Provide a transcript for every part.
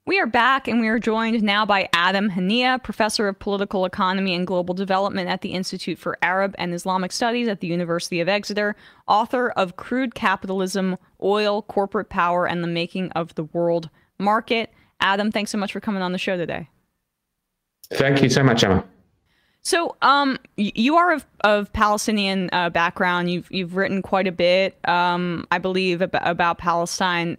We are back, and we are joined now by Adam Hanieh, professor of political economy and global development at the Institute for Arab and Islamic Studies at the University of Exeter, author of Crude Capitalism, Oil, Corporate Power, and the Making of the World Market. Adam, thanks so much for coming on the show today. Thank you so much, Emma. So, you are of Palestinian background. You've written quite a bit, I believe, about Palestine.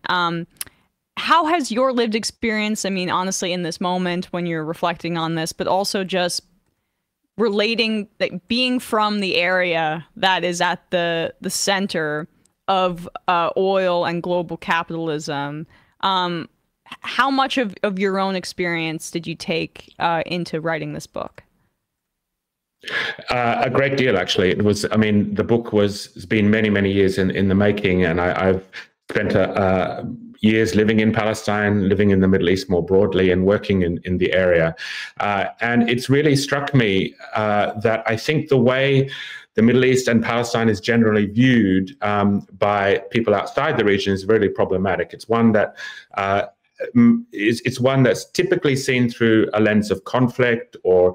How has your lived experience, I mean, honestly, in this moment when you're reflecting on this, but also just relating, like, being from the area that is at the center of oil and global capitalism, how much of your own experience did you take into writing this book? A great deal, actually. It was, I mean, the book has been many, many years in the making, and I've spent years living in Palestine, living in the Middle East more broadly, and working in the area. And it's really struck me that I think the way the Middle East and Palestine is generally viewed by people outside the region is really problematic. It's one that it's one that's typically seen through a lens of conflict or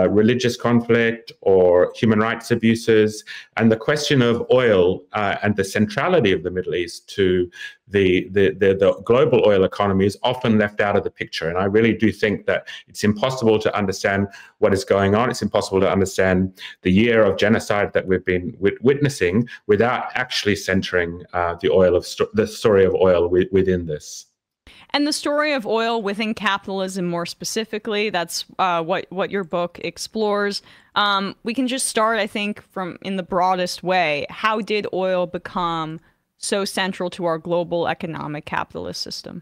religious conflict or human rights abuses. And the question of oil and the centrality of the Middle East to the global oil economy is often left out of the picture. And I really do think that it's impossible to understand what is going on. It's impossible to understand the year of genocide that we've been witnessing without actually centering the story of oil within this. And the story of oil within capitalism more specifically, that's what your book explores. We can just start, I think, from in the broadest way. How did oil become so central to our global economic capitalist system?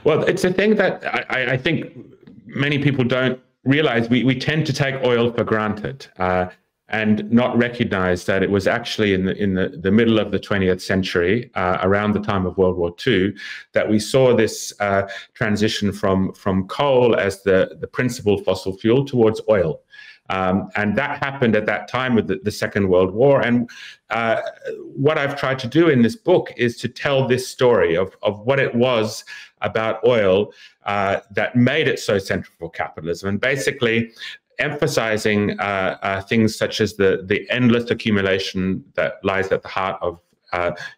Well, it's a thing that I think many people don't realize. We tend to take oil for granted. And not recognize that it was actually in the middle of the 20th century, around the time of World War II, that we saw this transition from coal as the principal fossil fuel towards oil. And that happened at that time with the Second World War. And what I've tried to do in this book is to tell this story of what it was about oil that made it so central for capitalism. And basically, emphasizing things such as the endless accumulation that lies at the heart of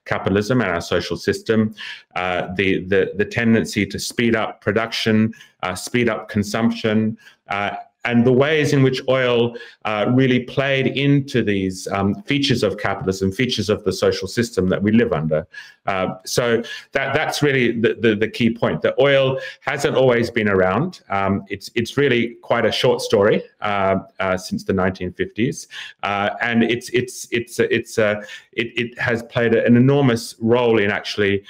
capitalism and our social system, the tendency to speed up production, speed up consumption, and the ways in which oil really played into these features of capitalism, features of the social system that we live under. So that's really the key point, that oil hasn't always been around. It's really quite a short story since the 1950s, and it has played an enormous role in actually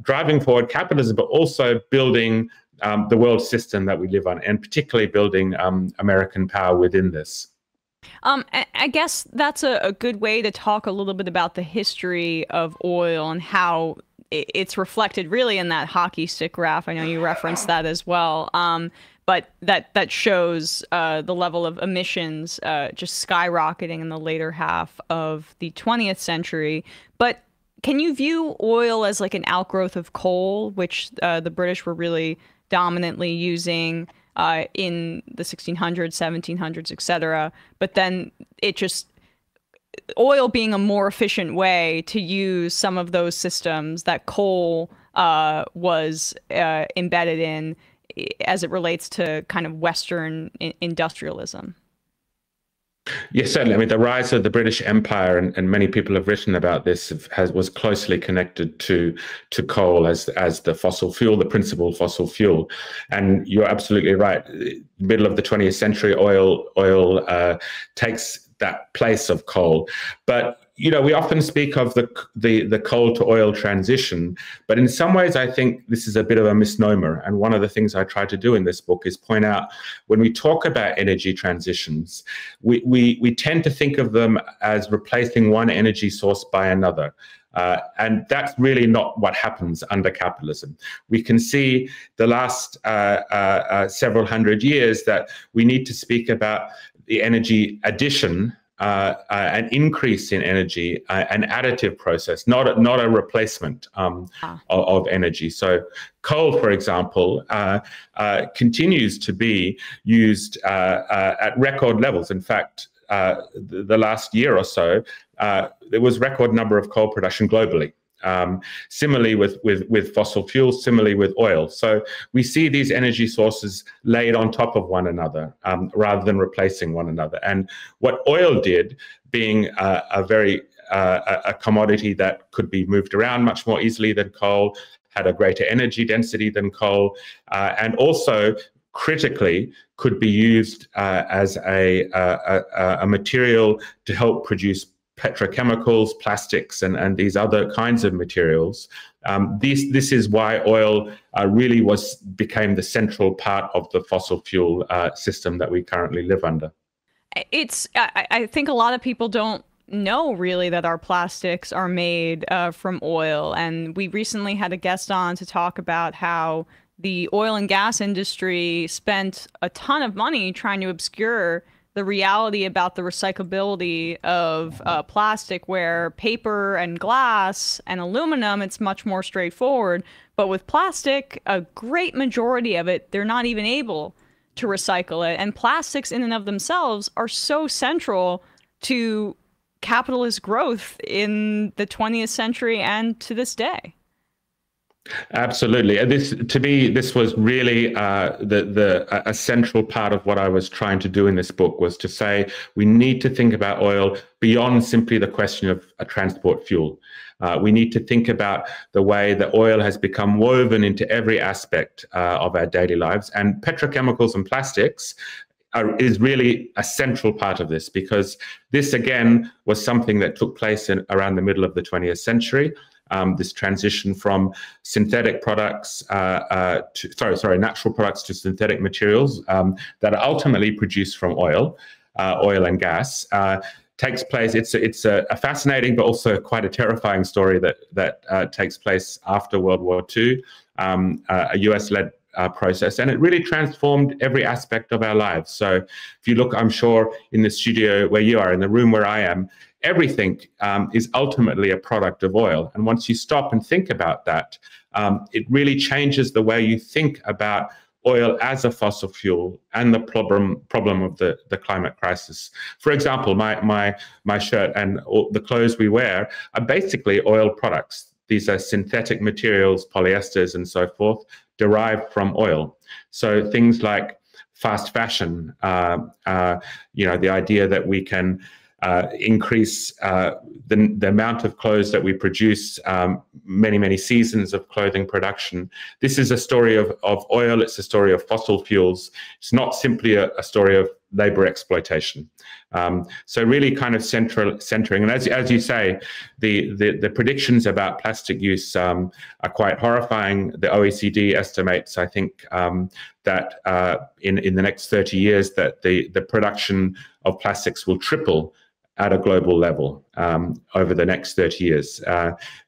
driving forward capitalism, but also building the world system that we live on, and particularly building American power within this. I guess that's a good way to talk a little bit about the history of oil and how it's reflected really in that hockey stick graph. I know you referenced that as well. But that shows the level of emissions just skyrocketing in the later half of the 20th century. But can you view oil as like an outgrowth of coal, which the British were really dominantly using in the 1600s, 1700s, etc. But then oil being a more efficient way to use some of those systems that coal was embedded in as it relates to kind of Western industrialism? Yes, certainly. I mean, the rise of the British Empire, and many people have written about this, was closely connected to coal as the fossil fuel, the principal fossil fuel. And you're absolutely right. Middle of the 20th century, oil takes that place of coal. But you know, we often speak of the coal to oil transition, but in some ways, I think this is a bit of a misnomer. And one of the things I try to do in this book is point out, when we talk about energy transitions, we tend to think of them as replacing one energy source by another. And that's really not what happens under capitalism. We can see the last several hundred years that we need to speak about the energy addition an increase in energy, an additive process, not a replacement of energy. So coal, for example, continues to be used at record levels. In fact, the last year or so, there was record number of coal production globally. Similarly with fossil fuels, similarly with oil. So we see these energy sources laid on top of one another rather than replacing one another. And what oil did, being a commodity that could be moved around much more easily than coal, had a greater energy density than coal, and also critically could be used as a material to help produce petrochemicals, plastics, and these other kinds of materials. This is why oil really became the central part of the fossil fuel system that we currently live under. I think a lot of people don't know really that our plastics are made from oil. And we recently had a guest on to talk about how the oil and gas industry spent a ton of money trying to obscure the reality about the recyclability of plastic, where paper and glass and aluminum, it's much more straightforward. But with plastic, a great majority of it, they're not even able to recycle it. And plastics in and of themselves are so central to capitalist growth in the 20th century and to this day. Absolutely. This was really a central part of what I was trying to do in this book, was to say we need to think about oil beyond simply the question of a transport fuel. We need to think about the way that oil has become woven into every aspect of our daily lives, and petrochemicals and plastics is really a central part of this, because this natural products to synthetic materials that are ultimately produced from oil and gas, takes place. It's a fascinating but also quite a terrifying story that takes place after World War II, a US-led process, and it really transformed every aspect of our lives. So if you look, I'm sure, in the studio where you are, in the room where I am, everything is ultimately a product of oil. And once you stop and think about that, it really changes the way you think about oil as a fossil fuel and the problem of the climate crisis. For example, my shirt and all the clothes we wear are basically oil products. These are synthetic materials, polyesters and so forth, derived from oil. So things like fast fashion, the idea that we can increase the amount of clothes that we produce, many seasons of clothing production. This is a story of oil. It's a story of fossil fuels. It's not simply a story of labor exploitation. So really kind of centering. And as you say, the predictions about plastic use are quite horrifying. The OECD estimates, I think, that in the next 30 years that the production of plastics will triple at a global level over the next 30 years.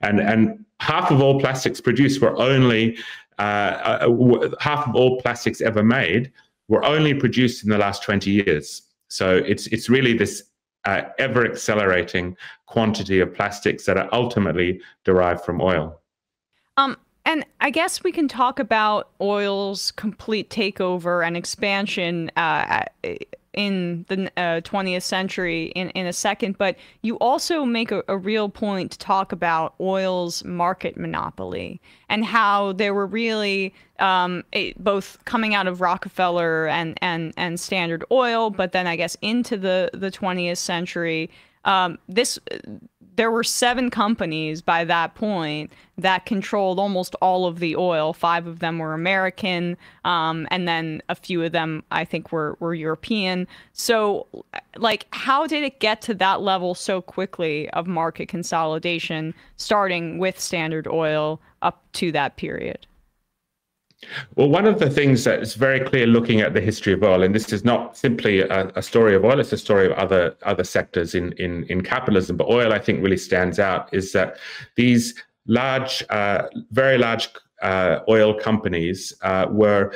And half of all plastics produced were only, half of all plastics ever made were only produced in the last 20 years. So it's really this ever accelerating quantity of plastics that are ultimately derived from oil. And I guess we can talk about oil's complete takeover and expansion in the 20th century in a second, but you also make a real point to talk about oil's market monopoly and how there were really both coming out of Rockefeller and Standard Oil, but then I guess into the 20th century, there were 7 companies by that point that controlled almost all of the oil. 5 of them were American, and then a few of them, I think, were European. So, like, how did it get to that level so quickly of market consolidation, starting with Standard Oil up to that period? Well, one of the things that is very clear looking at the history of oil, and this is not simply a story of oil, it's a story of other sectors in capitalism, but oil, I think, really stands out, is that these very large oil companies were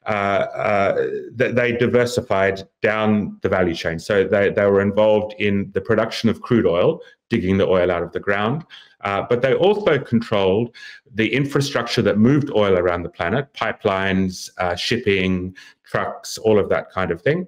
they diversified down the value chain. So they were involved in the production of crude oil, digging the oil out of the ground, but they also controlled the infrastructure that moved oil around the planet, pipelines, shipping, trucks, all of that kind of thing.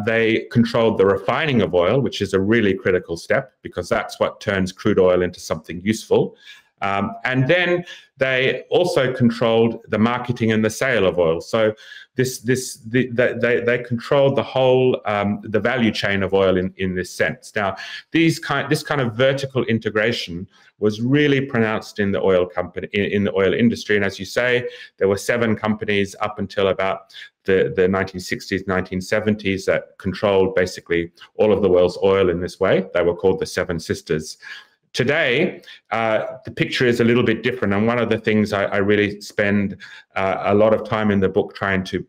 They controlled the refining of oil, which is a really critical step because that's what turns crude oil into something useful. And then they also controlled the marketing and the sale of oil. So they controlled the whole the value chain of oil in this sense. Now, this kind of vertical integration was really pronounced in the oil in the oil industry. And as you say, there were 7 companies up until about the 1960s, 1970s that controlled basically all of the world's oil in this way. They were called the Seven Sisters. Today, the picture is a little bit different, and one of the things I really spend a lot of time in the book trying to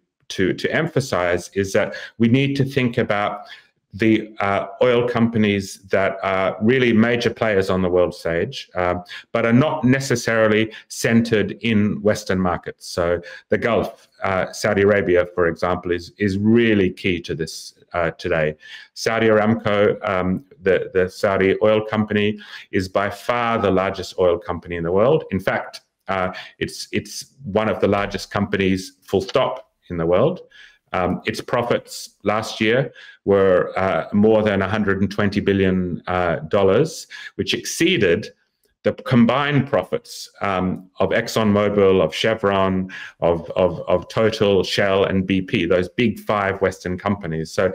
emphasize is that we need to think about the oil companies that are really major players on the world stage, but are not necessarily centered in Western markets. So the Gulf, Saudi Arabia, for example, is really key to this today. Saudi Aramco, the Saudi oil company, is by far the largest oil company in the world. In fact, it's one of the largest companies, full stop, in the world. Its profits last year were more than $120 billion, which exceeded the combined profits of ExxonMobil, of Chevron, of Total, Shell, and BP, those big 5 Western companies. So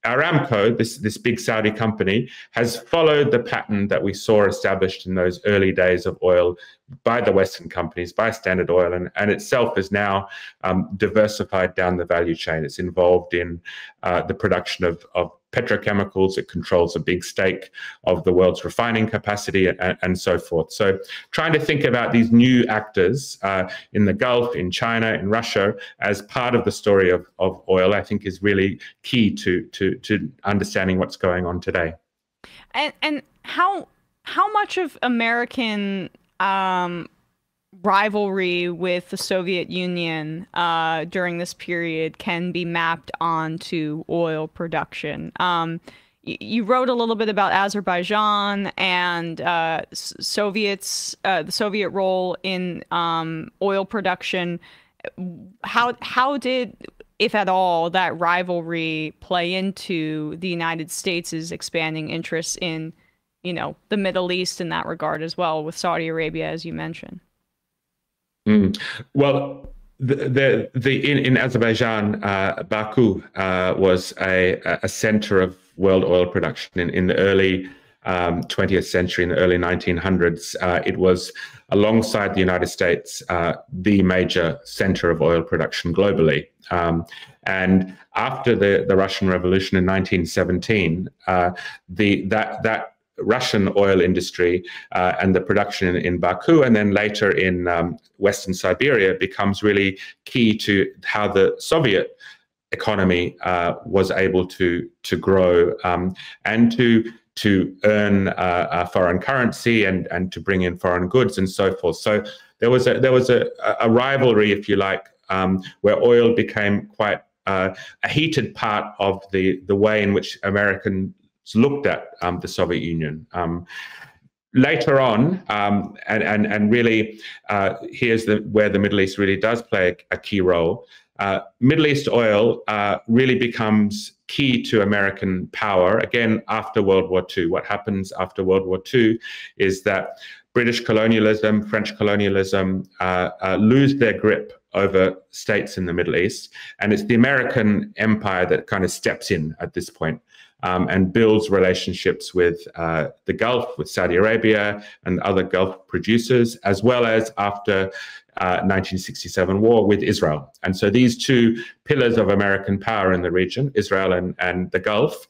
Aramco, this big Saudi company, has followed the pattern that we saw established in those early days of oil by the Western companies, by Standard Oil, and itself is now diversified down the value chain. It's involved in the production of petrochemicals. It controls a big stake of the world's refining capacity and so forth. So trying to think about these new actors in the Gulf, in China, in Russia, as part of the story of oil, I think is really key to understanding what's going on today. And how much of American rivalry with the Soviet Union during this period can be mapped onto oil production? You wrote a little bit about Azerbaijan and the Soviet role in oil production. How did, if at all, that rivalry play into the United States' expanding interests in, the Middle East in that regard as well, with Saudi Arabia, as you mentioned? Well, in Azerbaijan, Baku was a center of world oil production in the early 20th century, in the early 1900s. It was, alongside the United States, the major center of oil production globally. And after the Russian Revolution in 1917, that Russian oil industry and the production in Baku, and then later in Western Siberia, becomes really key to how the Soviet economy was able to grow and to earn a foreign currency and to bring in foreign goods and so forth. So there was a rivalry, if you like, where oil became quite a heated part of the way in which Americans looked at the Soviet Union. Later on, and really, here's where the Middle East really does play a key role. Middle East oil really becomes key to American power, again, after World War II. What happens after World War II is that British colonialism, French colonialism lose their grip over states in the Middle East. And it's the American empire that kind of steps in at this point. And builds relationships with the Gulf, with Saudi Arabia and other Gulf producers, as well as after 1967 war with Israel. And so these two pillars of American power in the region, Israel and the Gulf,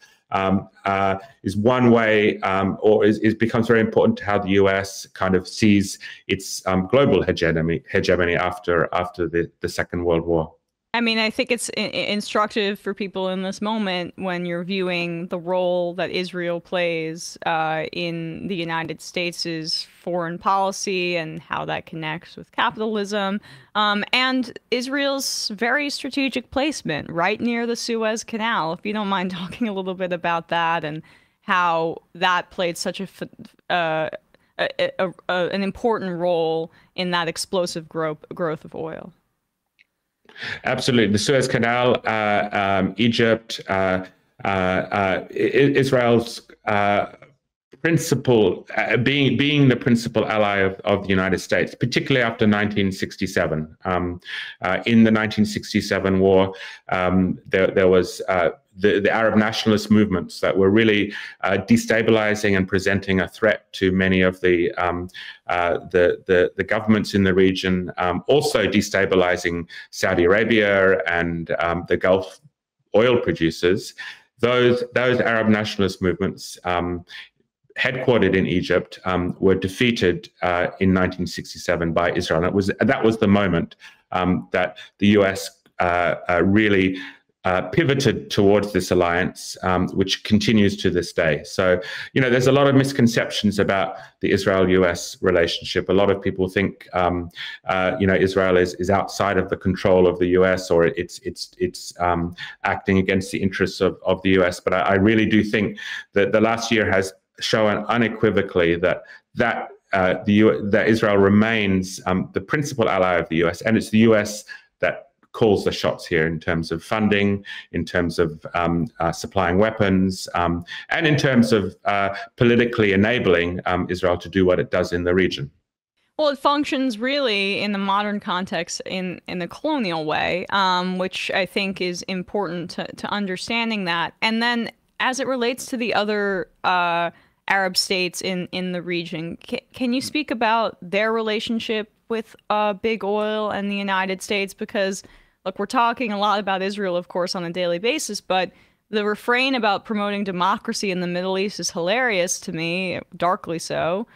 is one way, or becomes very important to how the US kind of sees its global hegemony after the Second World War. I mean, I think it's instructive for people in this moment when you're viewing the role that Israel plays in the United States' foreign policy and how that connects with capitalism, and Israel's very strategic placement right near the Suez Canal. If you don't mind talking a little bit about that and how that played such an important role in that explosive growth of oil. Absolutely. The Suez Canal, Egypt, Israel's principal, being the principal ally of the United States, particularly after 1967. In the 1967 war, there was the Arab nationalist movements that were really destabilizing and presenting a threat to many of the governments in the region, also destabilizing Saudi Arabia and the Gulf oil producers. Those Arab nationalist movements, headquartered in Egypt, were defeated in 1967 by Israel. And that was the moment that the US really pivoted towards this alliance, which continues to this day. So, there's a lot of misconceptions about the Israel-US relationship. A lot of people think, Israel is outside of the control of the US, or it's acting against the interests of the US. But I really do think that the last year has shown unequivocally that Israel remains the principal ally of the US, and it's the US that calls the shots here in terms of funding, in terms of supplying weapons, and in terms of politically enabling Israel to do what it does in the region. Well, it functions really in the modern context in the colonial way, which I think is important to understanding that. And then as it relates to the other Arab states in the region, can you speak about their relationship with big oil and the United States? Because, look, we're talking a lot about Israel, of course, on a daily basis, but the refrain about promoting democracy in the Middle East is hilarious to me, darkly so,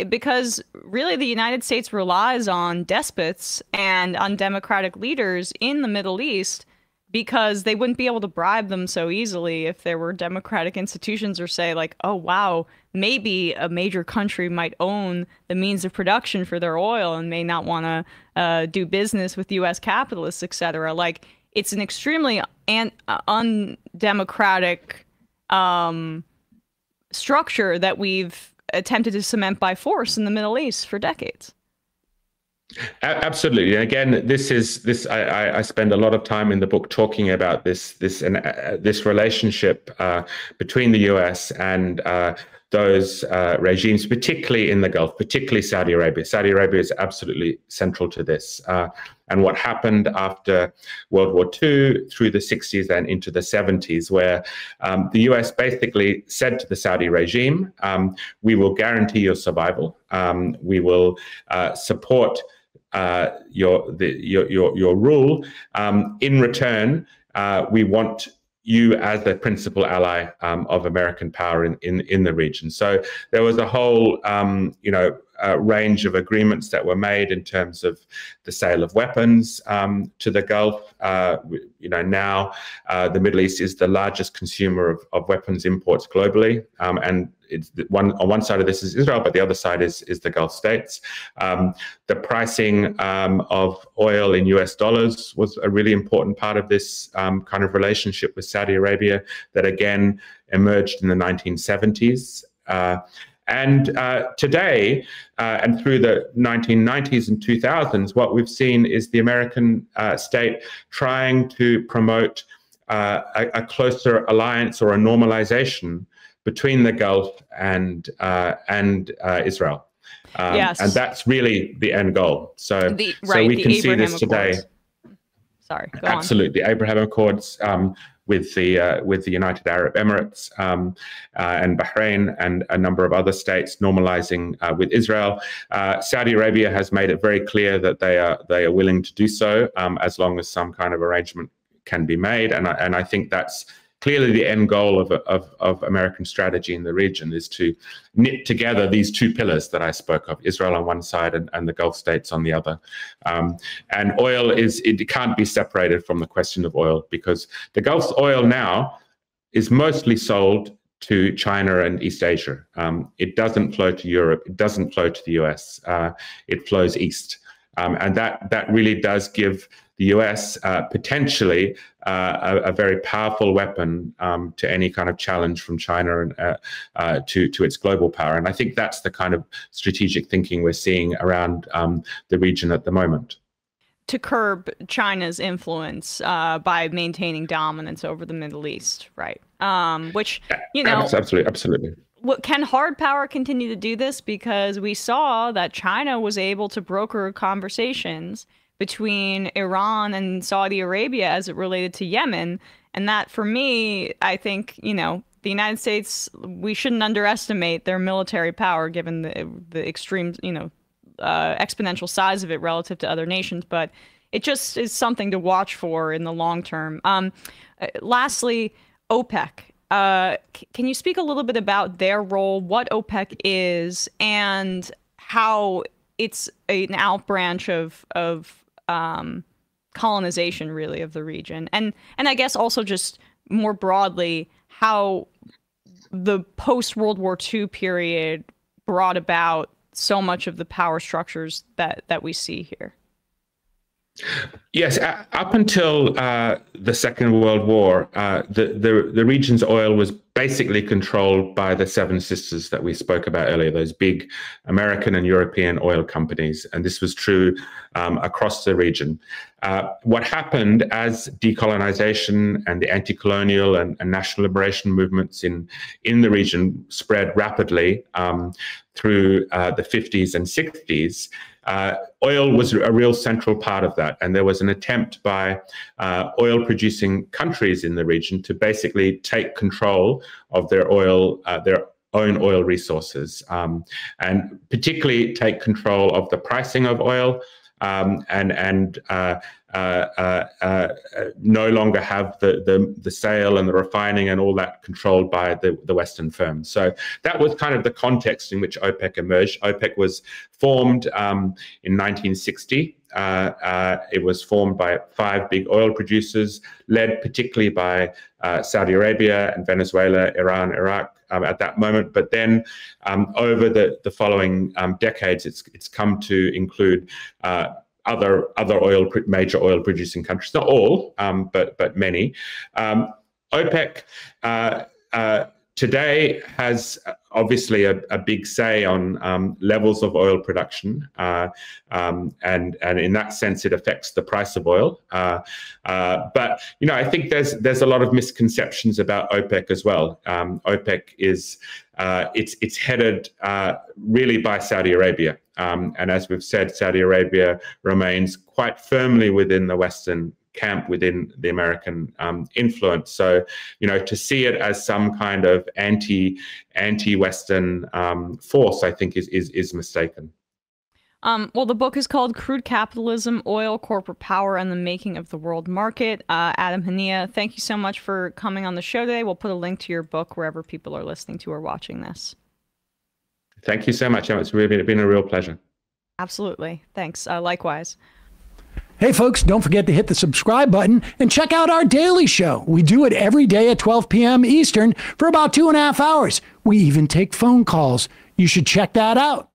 because really the United States relies on despots and undemocratic leaders in the Middle East because they wouldn't be able to bribe them so easily if there were democratic institutions, or say like, oh, wow, maybe a major country might own the means of production for their oil and may not want to do business with U.S. capitalists, et cetera. Like, it's an extremely undemocratic structure that we've attempted to cement by force in the Middle East for decades. Absolutely. And again, I spend a lot of time in the book talking about this relationship between the US and those regimes, particularly in the Gulf, particularly Saudi Arabia. Saudi Arabia is absolutely central to this. And what happened after World War II through the 60s and into the 70s, where the US basically said to the Saudi regime, we will guarantee your survival. We will support your rule. In return, we want you as the principal ally of American power in the region. So there was a whole range of agreements that were made in terms of the sale of weapons to the Gulf. Now the Middle East is the largest consumer of weapons imports globally, and it's on one side of this is Israel, but the other side is the Gulf states. The pricing of oil in US dollars was a really important part of this kind of relationship with Saudi Arabia that again emerged in the 1970s. And today, and through the 1990s and 2000s, what we've seen is the American state trying to promote a closer alliance or a normalization between the Gulf and Israel. Yes. And that's really the end goal. So we can see this today. Sorry, go Absolutely. The Abraham Accords with the United Arab Emirates and Bahrain and a number of other states normalizing with Israel. Saudi Arabia has made it very clear that they are willing to do so as long as some kind of arrangement can be made. And I think that's clearly the end goal of American strategy in the region is to knit together these two pillars that I spoke of, Israel on one side and the Gulf states on the other. And oil it can't be separated from the question of oil, because the Gulf's oil now is mostly sold to China and East Asia. It doesn't flow to Europe. It doesn't flow to the US. It flows east. And that really does give the US potentially a very powerful weapon to any kind of challenge from China and to its global power. And I think that's the kind of strategic thinking we're seeing around the region at the moment. To curb China's influence by maintaining dominance over the Middle East, right? Which, absolutely. Can hard power continue to do this? Because we saw that China was able to broker conversations between Iran and Saudi Arabia as it related to Yemen. And that, for me, I think, the United States, we shouldn't underestimate their military power given the extreme, exponential size of it relative to other nations. But it just is something to watch for in the long term. Lastly, OPEC. Can you speak a little bit about their role, what OPEC is, and how it's an outbranch of colonization, really, of the region, and I guess also just more broadly how the post-World War II period brought about so much of the power structures that we see here? Yes, up until the Second World War, the region's oil was basically controlled by the Seven Sisters that we spoke about earlier, those big American and European oil companies. And this was true across the region. What happened as decolonization and the anti-colonial and national liberation movements in the region spread rapidly through the 50s and 60s, oil was a real central part of that. And there was an attempt by oil-producing countries in the region to basically take control of their own oil resources, and particularly take control of the pricing of oil, and no longer have the sale and the refining and all that controlled by the Western firms. So that was kind of the context in which OPEC emerged. OPEC was formed in 1960. It was formed by 5 big oil producers, led particularly by Saudi Arabia and Venezuela, Iran, Iraq at that moment. But then over the following decades, it's come to include other major oil producing countries, not all, but many. OPEC today has obviously a big say on levels of oil production, and in that sense, it affects the price of oil. But I think there's a lot of misconceptions about OPEC as well. OPEC is it's headed really by Saudi Arabia, and as we've said, Saudi Arabia remains quite firmly within the Western camp, within the American influence. So, to see it as some kind of anti-Western force, I think is mistaken. Well, the book is called Crude Capitalism, Oil, Corporate Power, and the Making of the World Market. Adam Hanieh, thank you so much for coming on the show today. We'll put a link to your book wherever people are listening to or watching this. Thank you so much. It's really been a real pleasure. Absolutely. Thanks. Likewise. Hey, folks, don't forget to hit the subscribe button and check out our daily show. We do it every day at 12 p.m. Eastern for about 2.5 hours. We even take phone calls. You should check that out.